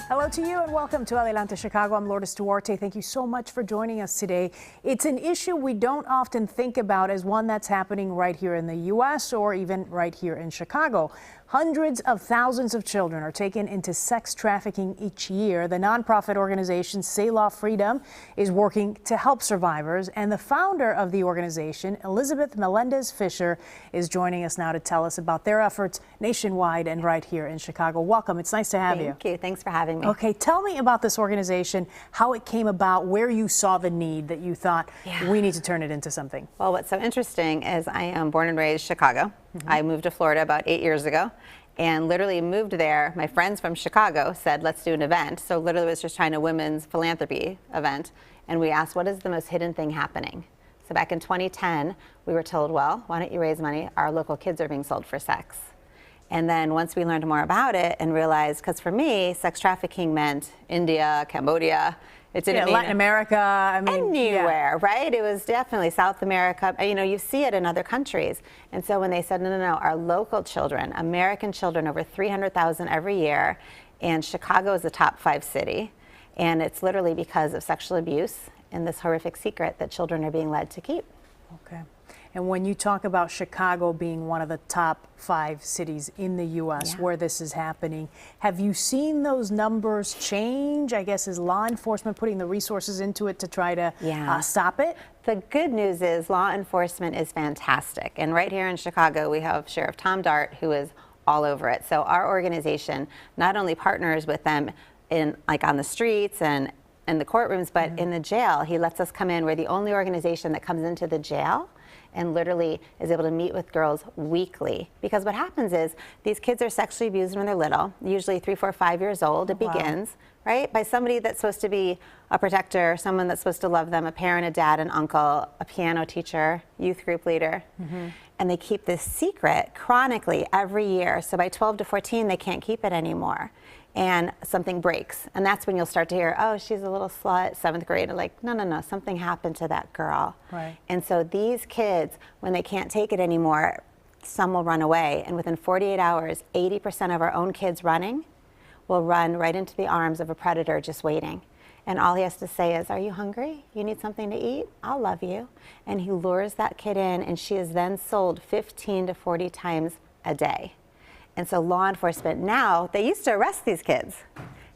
Hello to you and welcome to Adelante Chicago. I'm Lourdes Duarte. Thank you so much for joining us today. It's an issue we don't often think about as one that's happening right here in the U.S. or even right here in Chicago. Hundreds of thousands of children are taken into sex trafficking each year. The nonprofit organization Selah Freedom is working to help survivors, and the founder of the organization, Elizabeth Melendez-Fisher, is joining us now to tell us about their efforts nationwide and right here in Chicago. Welcome. It's nice to have you. Thank you. Thanks for having me. Okay, tell me about this organization, how it came about, where you saw the need that you thought we need to turn it into something. Well, what's so interesting is I am born and raised Chicago. I moved to Florida about 8 years ago and literally moved there. My friends from Chicago said, let's do an event. So literally was just trying a women's philanthropy event. And we asked, what is the most hidden thing happening? So back in 2010, we were told, well, why don't you raise money? Our local kids are being sold for sex. And then once we learned more about it and realized, because for me, sex trafficking meant India, Cambodia. It didn't mean Latin America, I mean, anywhere, right? It was definitely South America. You know, you see it in other countries. And so when they said, no, our local children, American children, over 300,000 every year, and Chicago is the top 5 city. And it's literally because of sexual abuse and this horrific secret that children are being led to keep. Okay. And when you talk about Chicago being one of the top 5 cities in the U.S. where this is happening, have you seen those numbers change? I guess, is law enforcement putting the resources into it to try to stop it? The good news is law enforcement is fantastic. And right here in Chicago, we have Sheriff Tom Dart, who is all over it. So our organization not only partners with them in, like, on the streets and in the courtrooms, but in the jail. He lets us come in. We're the only organization that comes into the jail and literally is able to meet with girls weekly. Because what happens is these kids are sexually abused when they're little, usually 3, 4, 5 years old. It begins, right, by somebody that's supposed to be a protector, someone that's supposed to love them, a parent, a dad, an uncle, a piano teacher, youth group leader. And they keep this secret chronically every year. So by 12 to 14, they can't keep it anymore. And something breaks. And that's when you'll start to hear, oh, she's a little slut, 7th grade. Like, no, something happened to that girl. Right. And so these kids, when they can't take it anymore, some will run away. And within 48 hours, 80% of our own kids running will run right into the arms of a predator just waiting. And all he has to say is, are you hungry? You need something to eat? I'll love you. And he lures that kid in, and she is then sold 15 to 40 times a day. And so law enforcement now, they used to arrest these kids.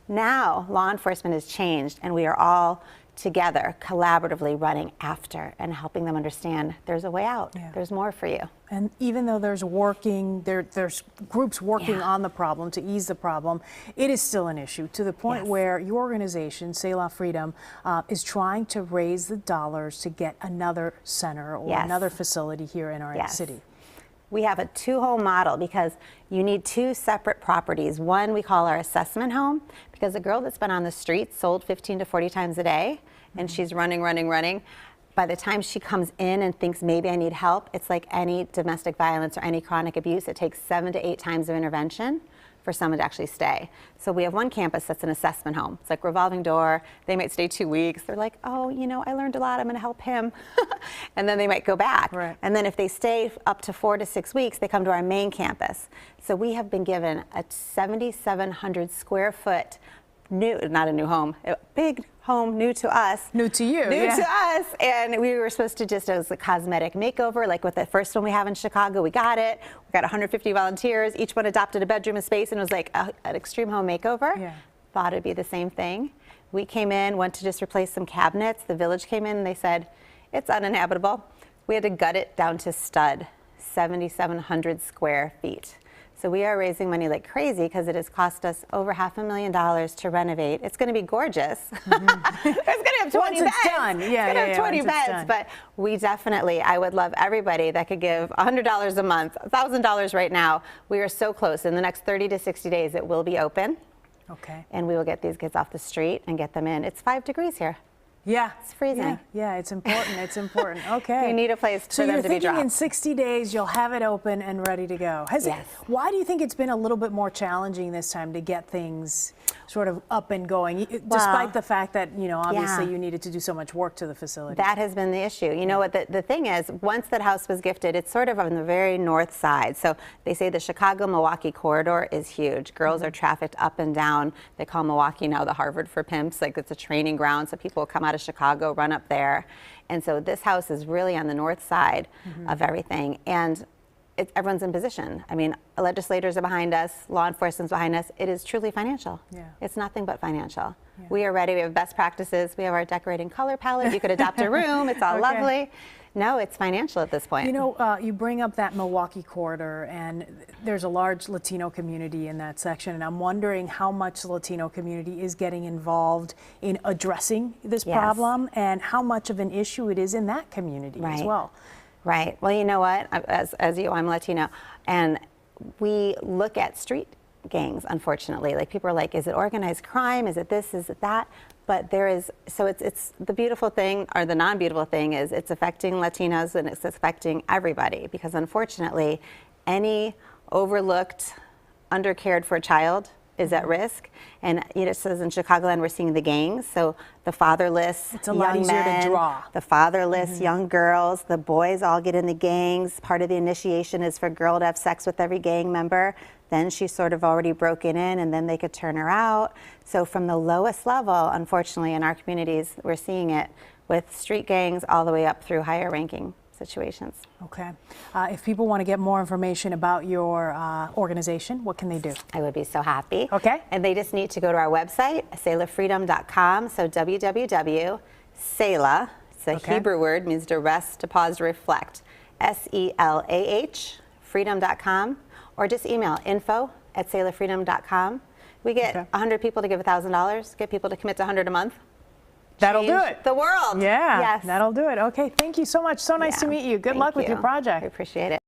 Now law enforcement has changed, and we are all together collaboratively running after and helping them understand there's a way out. There's more for you. And even though there's groups working on the problem to ease the problem, it is still an issue to the point where your organization, Selah Freedom, is trying to raise the dollars to get another center or another facility here in our city. We have a 2-home model because you need 2 separate properties. One we call our assessment home, because a girl that's been on the streets sold 15 to 40 times a day, and she's running. By the time she comes in and thinks maybe I need help, it's like any domestic violence or any chronic abuse. It takes 7 to 8 times of intervention for someone to actually stay. So we have one campus that's an assessment home. It's like revolving door. They might stay 2 weeks. They're like, oh, you know, I learned a lot. I'm going to help him. And then they might go back. Right. And then if they stay up to 4 to 6 weeks, they come to our main campus. So we have been given a 7,700 square foot not a new home, a big home, new to us. New to you. New to us. And we were supposed to just, it was a cosmetic makeover, like with the first one we have in Chicago, we got it. We got 150 volunteers. Each one adopted a bedroom and space, and it was like an extreme home makeover. Thought it'd be the same thing. We came in, went to just replace some cabinets. The village came in and they said, it's uninhabitable. We had to gut it down to stud, 7,700 square feet. So we are raising money like crazy because it has cost us over $500,000 to renovate. It's going to be gorgeous. It's going to have 20 beds. Done. It's going to have 20 beds. But we definitely, I would love everybody that could give $100 a month, $1,000 right now. We are so close. In the next 30 to 60 days, it will be open. Okay. And we will get these kids off the street and get them in. It's 5 degrees here. Yeah. It's freezing. Yeah, it's important. It's important. Okay. You need a place for them to be dropped. So you're thinking in 60 days you'll have it open and ready to go. Yes. Why do you think it's been a little bit more challenging this time to get things sort of up and going, despite the fact that, you know, obviously you needed to do so much work to the facility? That has been the issue. You know what, the thing is, once that house was gifted, it's sort of on the very north side. So they say the Chicago-Milwaukee corridor is huge. Girls are trafficked up and down. They call Milwaukee now the Harvard for pimps. Like, it's a training ground, so people come out of Chicago, run up there. And so this house is really on the north side of everything. And everyone's in position. I mean, legislators are behind us, law enforcement's behind us. It is truly financial. Yeah. It's nothing but financial. Yeah. We are ready. We have best practices. We have our decorating color palette. You could adopt a room. It's all lovely. No, it's financial at this point. You know, you bring up that Milwaukee corridor, and there's a large Latino community in that section, and I'm wondering how much the Latino community is getting involved in addressing this problem, and how much of an issue it is in that community as well. Right. Well, you know what? As you, I'm Latino, and we look at street gangs, unfortunately. Like, people are like, is it organized crime? Is it this? Is it that? But there is, so it's the beautiful thing, or the non-beautiful thing, is it's affecting Latinos and it's affecting everybody, because unfortunately, any overlooked, undercared for child is at risk. And it says in Chicagoland we're seeing the gangs, so the fatherless it's a lot young easier men, to draw. the fatherless young girls, the boys all get in the gangs. Part of the initiation is for a girl to have sex with every gang member. Then she's sort of already broken in, and then they could turn her out. So from the lowest level, unfortunately, in our communities, we're seeing it with street gangs all the way up through higher ranking situations. Okay. If people want to get more information about your organization, what can they do? I would be so happy. Okay. And they just need to go to our website, selahfreedom.com. So www.selah, it's a Hebrew word, means to rest, to pause, to reflect. SELAH, freedom.com, or just email info@selahfreedom.com. We get 100 people to give $1,000, get people to commit to 100 a month. That'll do it. The world. Yeah, yes. That'll do it. Okay, thank you so much. So nice to meet you. Good luck with your project. I appreciate it.